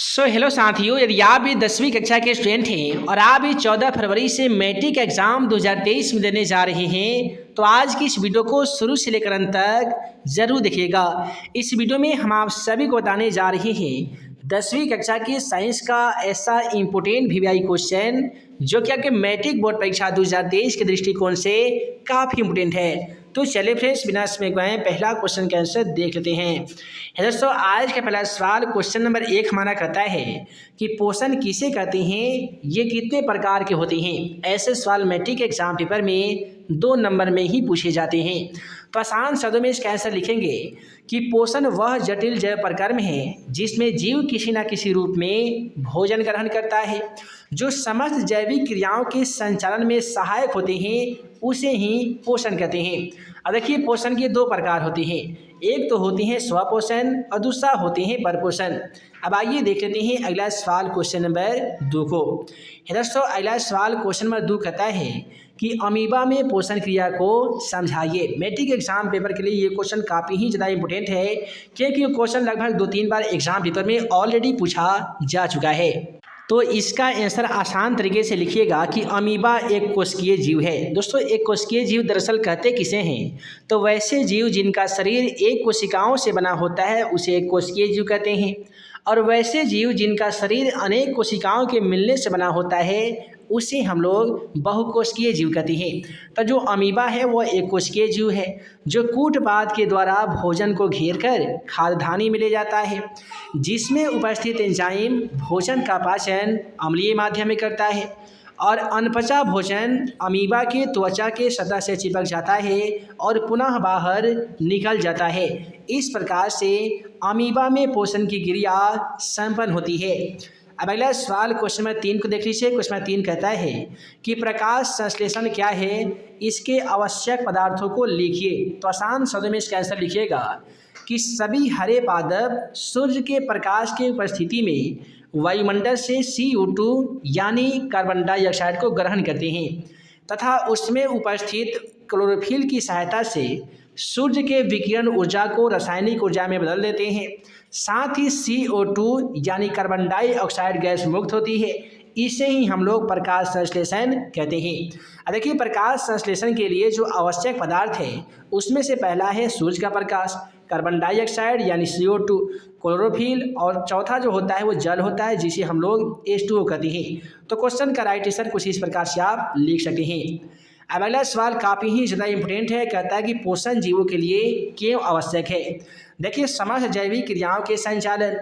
Hello साथियों, यदि आप भी 10वीं कक्षा के स्टूडेंट हैं और आप भी 14 फरवरी से मैट्रिक एग्ज़ाम 2023 में देने जा रहे हैं तो आज की इस वीडियो को शुरू से लेकर अंत तक ज़रूर देखिएगा। इस वीडियो में हम आप सभी को बताने जा रहे हैं 10वीं कक्षा की साइंस का ऐसा इम्पोर्टेंट वीवीआई क्वेश्चन जो कि आपके मैट्रिक बोर्ड परीक्षा 2023 के दृष्टिकोण से काफ़ी इम्पोर्टेंट है। तो चलिए फ्रेंड्स, बिना समय गवाए पहला क्वेश्चन का आंसर देख लेते हैं। दोस्तों, आज का पहला सवाल क्वेश्चन नंबर 1 हमारा कहता है कि पोषण किसे कहते हैं, ये कितने प्रकार के होते हैं। ऐसे सवाल मैट्रिक एग्जाम पेपर में 2 नंबर में ही पूछे जाते हैं। तो आसान शब्दों में इसका आंसर लिखेंगे कि पोषण वह जटिल जैव प्रक्रम है जिसमें जीव किसी न किसी रूप में भोजन ग्रहण करता है, जो समस्त जैविक क्रियाओं के संचालन में सहायक होते हैं, उसे ही पोषण कहते हैं। अब देखिए, पोषण के 2 प्रकार होते हैं, एक तो होते हैं स्वपोषण और दूसरा होते हैं परपोषण। अब आइए देख लेते हैं अगला सवाल क्वेश्चन नंबर 2 को। दोस्तों, अगला सवाल क्वेश्चन नंबर 2 कहता है कि अमीबा में पोषण क्रिया को समझाइए। मैट्रिक एग्जाम पेपर के लिए ये क्वेश्चन काफ़ी ही ज़्यादा इंपॉर्टेंट है क्योंकि ये क्वेश्चन लगभग 2-3 बार एग्जाम पेपर में ऑलरेडी पूछा जा चुका है। तो इसका आंसर आसान तरीके से लिखिएगा कि अमीबा एक कोशिकीय जीव है। दोस्तों, एक कोशिकीय जीव दरअसल कहते किसे हैं, तो वैसे जीव जिनका शरीर एक कोशिकाओं से बना होता है उसे एक कोशिकीय जीव कहते हैं, और वैसे जीव जिनका शरीर अनेक कोशिकाओं के मिलने से बना होता है उसे हम लोग बहुकोशिकीय जीव कहते हैं। तो जो अमीबा है वह एक कोशिकीय जीव है जो कूटपाद के द्वारा भोजन को घेर कर खाद्यधानी में ले जाता है, जिसमें उपस्थित एंजाइम भोजन का पाचन अम्लीय माध्यम में करता है और अनपचा भोजन अमीबा के त्वचा के सतह से चिपक जाता है और पुनः बाहर निकल जाता है। इस प्रकार से अमीबा में पोषण की क्रिया संपन्न होती है। अब अगला सवाल क्वेश्चन नंबर 3 को देख लीजिए। क्वेश्चन नंबर 3 कहता है कि प्रकाश संश्लेषण क्या है, इसके आवश्यक पदार्थों को लिखिए। तो आसान शब्दों में इसका आंसर लिखिएगा कि सभी हरे पादप सूर्य के प्रकाश की उपस्थिति में वायुमंडल से CO2 यानी कार्बन डाइऑक्साइड को ग्रहण करते हैं तथा उसमें उपस्थित क्लोरोफिल की सहायता से सूर्य के विकिरण ऊर्जा को रासायनिक ऊर्जा में बदल देते हैं। साथ ही CO2 यानी कार्बन डाइऑक्साइड गैस मुक्त होती है। इसे ही हम लोग प्रकाश संश्लेषण कहते हैं। अब देखिए, प्रकाश संश्लेषण के लिए जो आवश्यक पदार्थ है उसमें से पहला है सूर्य का प्रकाश, कार्बन डाइऑक्साइड यानी CO2, क्लोरोफिल, और चौथा जो होता है वो जल होता है जिसे हम लोग H2O कहते हैं। तो क्वेश्चन का राइट आंसर कुछ इस प्रकार से आप लिख सकते हैं। अब अगला सवाल काफ़ी ही ज़्यादा इंपॉर्टेंट है, कहता है कि पोषण जीवों के लिए क्यों आवश्यक है। देखिए, समस्त जैविक क्रियाओं के संचालन,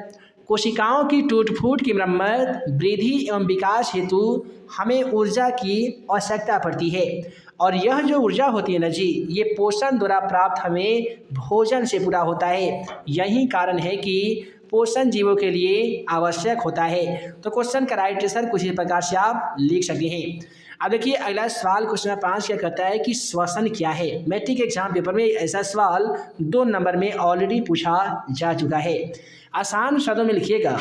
कोशिकाओं की टूट फूट की मरम्मत, वृद्धि एवं विकास हेतु हमें ऊर्जा की आवश्यकता पड़ती है, और यह जो ऊर्जा होती है ना जी, ये पोषण द्वारा प्राप्त हमें भोजन से पूरा होता है। यही कारण है कि पोषण जीवों के लिए आवश्यक होता है। तो क्वेश्चन का राइट आंसर कुछ इस प्रकार से आप लिख सकते हैं। अब देखिए, अगला सवाल क्वेश्चन नंबर 5 क्या कहता है कि श्वसन क्या है। मैट्रिक एग्जाम पेपर में ऐसा सवाल 2 नंबर में ऑलरेडी पूछा जा चुका है। आसान शब्दों में लिखिएगा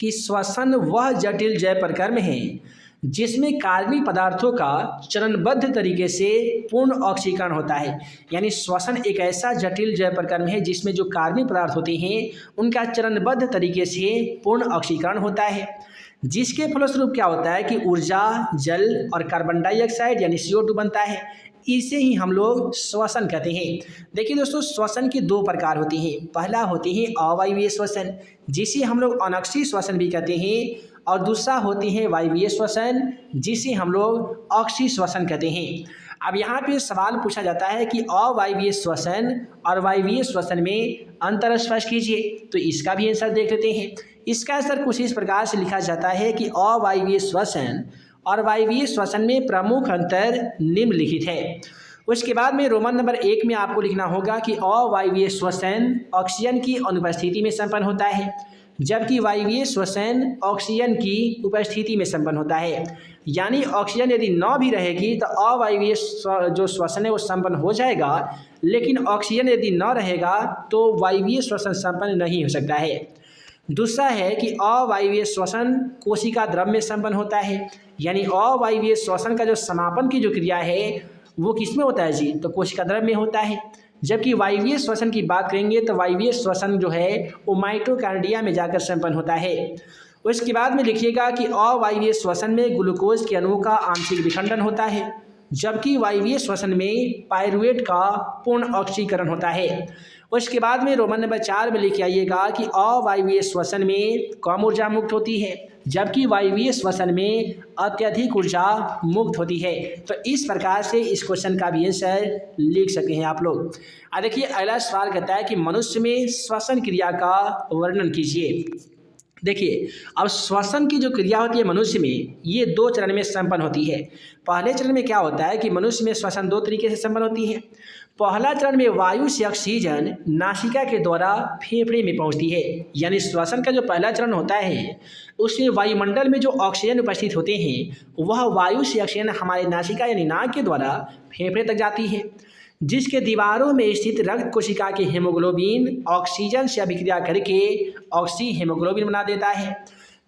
कि श्वसन वह जटिल जैव प्रक्रम है जिसमें कार्बनिक पदार्थों का चरणबद्ध तरीके से पूर्ण ऑक्सीकरण होता है। यानी श्वसन एक ऐसा जटिल जैव प्रक्रम है जिसमें जो कार्बनिक पदार्थ होते हैं उनका चरणबद्ध तरीके से पूर्ण ऑक्सीकरण होता है, जिसके फलस्वरूप क्या होता है कि ऊर्जा, जल और कार्बन डाइऑक्साइड यानी CO2 बनता है। इसे ही हम लोग श्वसन कहते हैं। देखिए दोस्तों, श्वसन के 2 प्रकार होते हैं। पहला होते हैं अवायवीय श्वसन, जिसे हम लोग अनक्षी श्वसन भी कहते हैं, और दूसरा होती है वायवीय श्वसन, जिसे हम लोग अक्षी श्वसन कहते हैं। अब यहाँ पे सवाल पूछा जाता है कि अवायवीय श्वसन और वायवीय श्वसन में अंतर स्पष्ट कीजिए। तो इसका भी आंसर देख लेते हैं। इसका आंसर कुछ इस प्रकार से लिखा जाता है कि अवायवीय श्वसन और वायवीय श्वसन में प्रमुख अंतर निम्नलिखित है। उसके बाद में रोमन नंबर 1 में आपको लिखना होगा कि अवायवीय श्वसन ऑक्सीजन की अनुपस्थिति में संपन्न होता है, जबकि वायवीय श्वसन ऑक्सीजन की उपस्थिति में संपन्न होता है। यानी ऑक्सीजन यदि न भी रहेगी तो अवायवीय जो श्वसन है वो संपन्न हो जाएगा, लेकिन ऑक्सीजन यदि न रहेगा तो वायवीय श्वसन संपन्न नहीं हो सकता है। दूसरा है कि अवायवीय श्वसन कोशिका द्रव में संपन्न होता है। यानी अवायवीय श्वसन का जो समापन की जो क्रिया है वो किस में होता है जी, तो कोशिका द्रव में होता है, जबकि वायवीय श्वसन की बात करेंगे तो वायवीय श्वसन जो है वो माइटोकॉन्ड्रिया में जाकर संपन्न होता है। उसके बाद में लिखिएगा कि अवायवीय श्वसन में ग्लूकोज के अणुओं का आंशिक विखंडन होता है, जबकि वायवीय श्वसन में पायरुवेट का पूर्ण ऑक्सीकरण होता है। उसके बाद में रोमन नंबर 4 में लिख आइएगा कि अवायवीय श्वसन में कम ऊर्जा मुक्त होती है, जबकि वायवीय श्वसन में अत्यधिक ऊर्जा मुक्त होती है। तो इस प्रकार से इस क्वेश्चन का भी आंसर लिख सकते हैं आप लोग। देखिए अगला सवाल कहता है कि मनुष्य में श्वसन क्रिया का वर्णन कीजिए। देखिए अब श्वसन की जो क्रिया होती है मनुष्य में, ये 2 चरण में संपन्न होती है। पहले चरण में क्या होता है कि मनुष्य में श्वसन 2 तरीके से संपन्न होती है। पहला चरण में वायु से ऑक्सीजन नासिका के द्वारा फेफड़े में पहुंचती है, यानी श्वसन का जो पहला चरण होता है उसमें वायुमंडल में जो ऑक्सीजन उपस्थित होते हैं वह वायु से ऑक्सीजन हमारे नासिका यानी नाक के द्वारा फेफड़े तक जाती है, जिसके दीवारों में स्थित रक्त कोशिका के हेमोग्लोबिन ऑक्सीजन से अभिक्रिया करके ऑक्सी हेमोग्लोबिन बना देता है,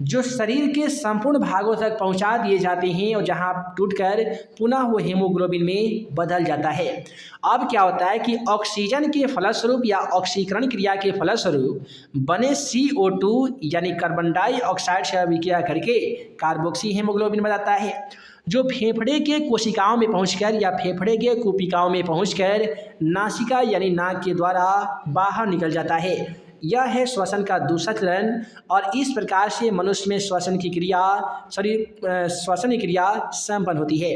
जो शरीर के संपूर्ण भागों तक पहुंचा दिए जाते हैं और जहां टूटकर पुनः वो हेमोग्लोबिन में बदल जाता है। अब क्या होता है कि ऑक्सीजन के फलस्वरूप या ऑक्सीकरण क्रिया के फलस्वरूप बने CO2 यानी कार्बन डाइऑक्साइड से अभिक्रिया करके कार्बोक्सी हेमोग्लोबिन बनाता है, जो फेफड़े के कोशिकाओं में पहुंचकर या फेफड़े के कूपिकाओं में पहुंचकर नासिका यानी नाक के द्वारा बाहर निकल जाता है। यह है श्वसन का दूसरा चरण और इस प्रकार से मनुष्य में श्वसन की क्रिया संपन्न होती है।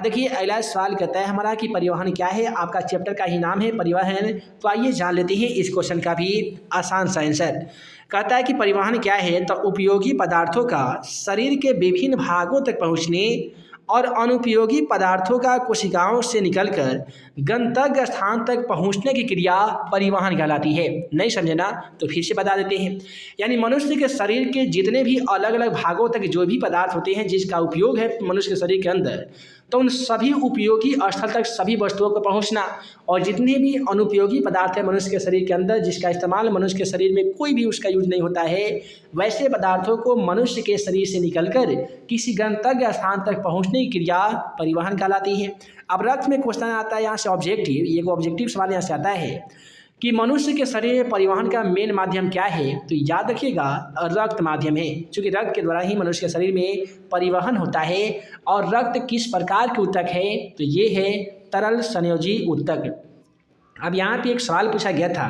देखिए अगला सवाल कहता है हमारा कि परिवहन क्या है। आपका चैप्टर का ही नाम है परिवहन, तो आइए जान लेते हैं इस क्वेश्चन का भी आसान सा आंसर। कहता है कि परिवहन क्या है, तो उपयोगी पदार्थों का शरीर के विभिन्न भागों तक पहुँचने और अनुपयोगी पदार्थों का कोशिकाओं से निकलकर गंतव्य स्थान तक पहुंचने की क्रिया परिवहन कहलाती है। नहीं समझे ना, तो फिर से बता देते हैं। यानी मनुष्य के शरीर के जितने भी अलग अलग भागों तक जो भी पदार्थ होते हैं जिसका उपयोग है मनुष्य के शरीर के अंदर, तो उन सभी उपयोगी स्थल तक सभी वस्तुओं को पहुंचना, और जितने भी अनुपयोगी पदार्थ है मनुष्य के शरीर के अंदर जिसका इस्तेमाल मनुष्य के शरीर में कोई भी उसका यूज नहीं होता है, वैसे पदार्थों को मनुष्य के शरीर से निकलकर किसी गंतव्य स्थान तक पहुंचने की क्रिया परिवहन कहलाती है। अब रक्त में क्वेश्चन आता है यहाँ से ऑब्जेक्टिव, ये ऑब्जेक्टिव सवाल यहाँ से आता है कि मनुष्य के शरीर में परिवहन का मेन माध्यम क्या है, तो याद रखिएगा रक्त माध्यम है, क्योंकि रक्त के द्वारा ही मनुष्य के शरीर में परिवहन होता है। और रक्त किस प्रकार के ऊतक है, तो ये है तरल संयोजी ऊतक। अब यहाँ पे एक सवाल पूछा गया था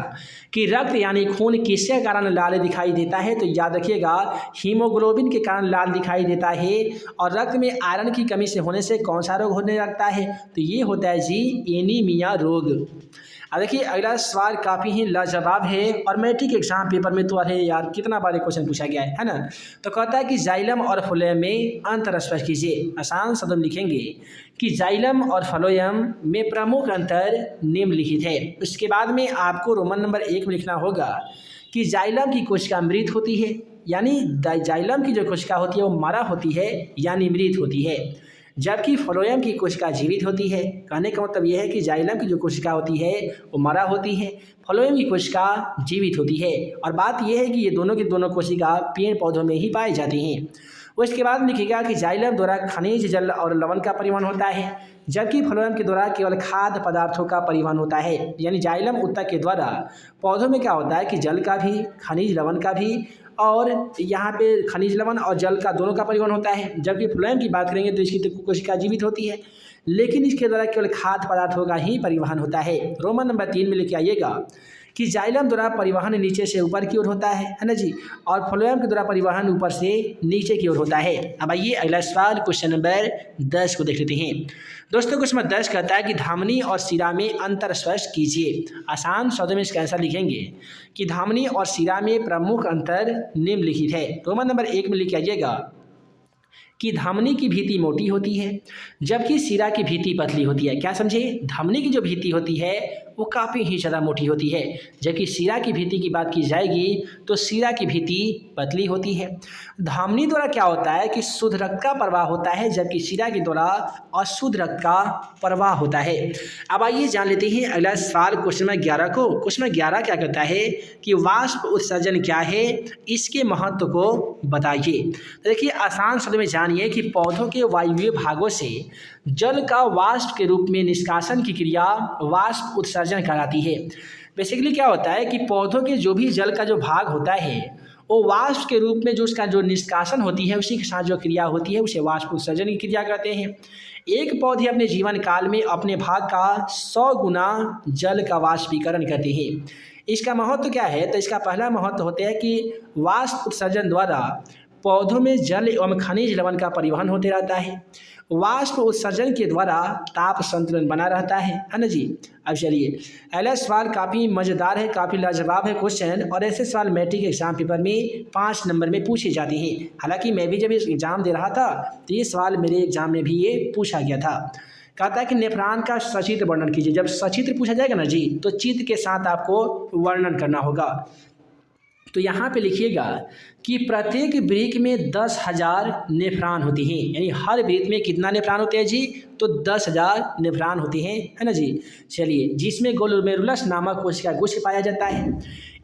कि रक्त यानी खून किसके कारण लाल दिखाई देता है, तो याद रखिएगा हीमोग्लोबिन के कारण लाल दिखाई देता है। और रक्त में आयरन की कमी से होने से कौन सा रोग होने लगता है, तो ये होता है जी एनीमिया रोग। अब देखिए अगला सवाल काफ़ी ही लाजवाब है और मैट्रिक एग्जाम पेपर में तो अरे यार कितना बार क्वेश्चन पूछा गया है ना। तो कहता है कि जाइलम और फ्लोएम में अंतर स्पष्ट कीजिए। आसान शब्द में लिखेंगे कि जाइलम और फ्लोएम में प्रमुख अंतर निम्नलिखित है। उसके बाद में आपको रोमन नंबर 1 में लिखना होगा कि जाइलम की कोशिका मृत होती है, यानी जाइलम की जो कोशिका होती है वो मरा होती है यानी मृत होती है, जबकि फ्लोएम की कोशिका जीवित होती है। कहने का मतलब यह है कि जाइलम की जो कोशिका होती है वो मरा होती है, फ्लोएम की कोशिका जीवित होती है। और बात यह है कि ये दोनों की दोनों कोशिका पेड़ पौधों में ही पाई जाती हैं। उसके बाद लिखिएगा कि जाइलम द्वारा खनिज जल और लवण का परिवहन होता है, जबकि फ्लोएम के द्वारा केवल खाद्य पदार्थों का परिवहन होता है। यानी जाइलम ऊतक के द्वारा पौधों में क्या होता है कि जल का भी, खनिज लवण का भी, और यहाँ पे खनिज लवण और जल का दोनों का परिवहन होता है। जबकि फ्लोएम की बात करेंगे तो इसकी तो कोशिका जीवित होती है, लेकिन इसके द्वारा केवल खाद्य पदार्थों का ही परिवहन होता है। रोमन नंबर 3 में लेके आइएगा कि जाइलम द्वारा परिवहन नीचे से ऊपर की ओर होता है ना जी, और फ्लोएम के द्वारा परिवहन ऊपर से नीचे की ओर होता है। अब आइए अगला सवाल क्वेश्चन नंबर 10 को देख लेते हैं। दोस्तों क्वेश्चन नंबर 10 कहता है कि धमनी और शिरा में अंतर स्पष्ट कीजिए। आसान शब्दों में इसका आंसर लिखेंगे कि धमनी और शिरा में प्रमुख अंतर निम्नलिखित है। रोमन नंबर 1 में लिख आइएगा कि धमनी की भीति मोटी होती है जबकि शिरा की भीति पतली होती है। क्या समझे, धमनी की जो भीति होती है वो काफ़ी ही ज़्यादा मोटी होती है, जबकि शिरा की भीति की बात की जाएगी तो शिरा की भीति पतली होती है। धमनी द्वारा क्या होता है कि शुद्ध रक्त का प्रवाह होता है, जबकि शिरा के द्वारा अशुद्ध रक्त का प्रवाह होता है। अब आइए जान लेते हैं अगला सवाल क्वेश्चन नंबर 11 को। क्वेश्चन नंबर 11 क्या कहता है कि वाष्प उत्सर्जन क्या है, इसके महत्व को बताइए। तो देखिए आसान शब्द में जान मानिए कि पौधों के वायवीय भागों से जल का वाष्प के रूप में निष्कासन की क्रिया वाष्प उत्सर्जन कहलाती है। बेसिकली क्या होता है कि पौधों के जो भी जल का जो भाग होता है वो वाष्प के रूप में जो उसका जो निष्कासन होती है उसी के साथ जो क्रिया होती है उसे वाष्प उत्सर्जन की क्रिया कहते हैं। एक पौधे अपने जीवन काल में अपने भाग का 100 गुना जल का वाष्पीकरण करते हैं। इसका महत्व क्या है? तो इसका पहला महत्व होता है कि वाष्प उत्सर्जन द्वारा पौधों में जल एवं खनिज लवण का परिवहन होते रहता है। वाष्प उत्सर्जन के द्वारा ताप संतुलन बना रहता है ना जी। अब चलिए अगला सवाल काफ़ी मज़ेदार है, काफ़ी लाजवाब है क्वेश्चन, और ऐसे सवाल मैट्रिक एग्जाम पेपर में 5 नंबर में पूछे जाते हैं। हालांकि मैं भी जब इस एग्ज़ाम दे रहा था तो ये सवाल मेरे एग्जाम में भी ये पूछा गया था। कहता है कि नेफ्रॉन का सचित्र वर्णन कीजिए। जब सचित्र पूछा जाएगा ना जी तो चित्र के साथ आपको वर्णन करना होगा। तो यहाँ पे लिखिएगा कि प्रत्येक वृक्क में 10,000 नेफ्रॉन होती हैं, यानी हर वृक्क में कितना नेफ्रॉन होते हैं जी? तो 10,000 नेफ्रॉन होते हैं, है ना जी। चलिए, जिसमें ग्लोमेरुलस नामक कोशिका गुच्छ पाया जाता है।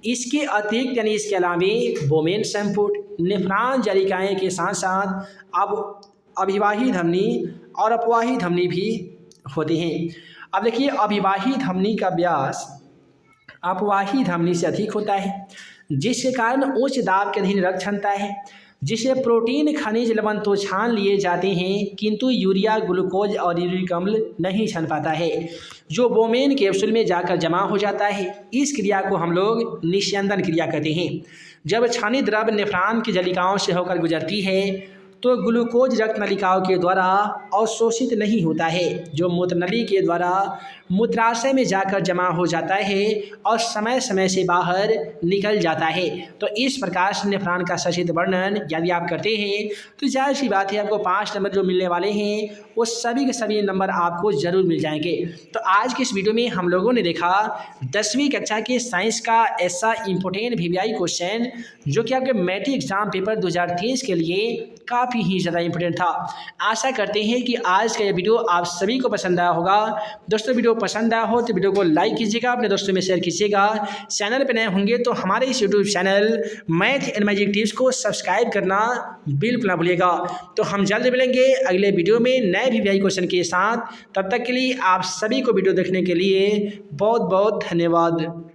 इसके अतिरिक्त यानी इसके अलावे बोमेन संपुट, नेफ्रॉन जालिकाएँ के साथ साथ अब अभिवाही धमनी और अपवाही धमनी भी होते हैं। अब देखिए, अभिवाही धमनी का व्यास अपवाही धमनी से अधिक होता है, जिसके कारण उच्च दाब के अधीन रक्त क्षमता है, जिसे प्रोटीन खनिज लवण तो छान लिए जाते हैं किंतु यूरिया, ग्लूकोज और यूरिक अम्ल नहीं छन पाता है, जो बोमेन कैप्सूल में जाकर जमा हो जाता है। इस क्रिया को हम लोग निस्यंदन क्रिया कहते हैं। जब क्षानित द्रव्य नेफ्रॉन की जलिकाओं से होकर गुजरती है तो ग्लूकोज रक्त नलिकाओं के द्वारा अवशोषित नहीं होता है, जो मूत्रनली के द्वारा मूत्राशय में जाकर जमा हो जाता है और समय समय से बाहर निकल जाता है। तो इस प्रकार से नेफ्रॉन का सचित्र वर्णन यदि आप करते हैं तो जाहिर सी बात है आपको 5 नंबर जो मिलने वाले हैं वो सभी के सभी नंबर आपको ज़रूर मिल जाएंगे। तो आज के इस वीडियो में हम लोगों ने देखा 10वीं कक्षा के साइंस का ऐसा इम्पोर्टेंट VVI क्वेश्चन जो कि आपके मैट्रिक एग्जाम पेपर 2023 के लिए काफ़ी ही ज़्यादा इम्पोर्टेंट था। आशा करते हैं कि आज का ये वीडियो आप सभी को पसंद आया होगा। दोस्तों, वीडियो पसंद आया हो तो वीडियो को लाइक कीजिएगा, अपने दोस्तों में शेयर कीजिएगा। चैनल पर नए होंगे तो हमारे इस YouTube channel math and magic tips को सब्सक्राइब करना बिल्कुल ना भूलिएगा। तो हम जल्द मिलेंगे अगले वीडियो में नए VVI क्वेश्चन के साथ। तब तक के लिए आप सभी को वीडियो देखने के लिए बहुत बहुत धन्यवाद।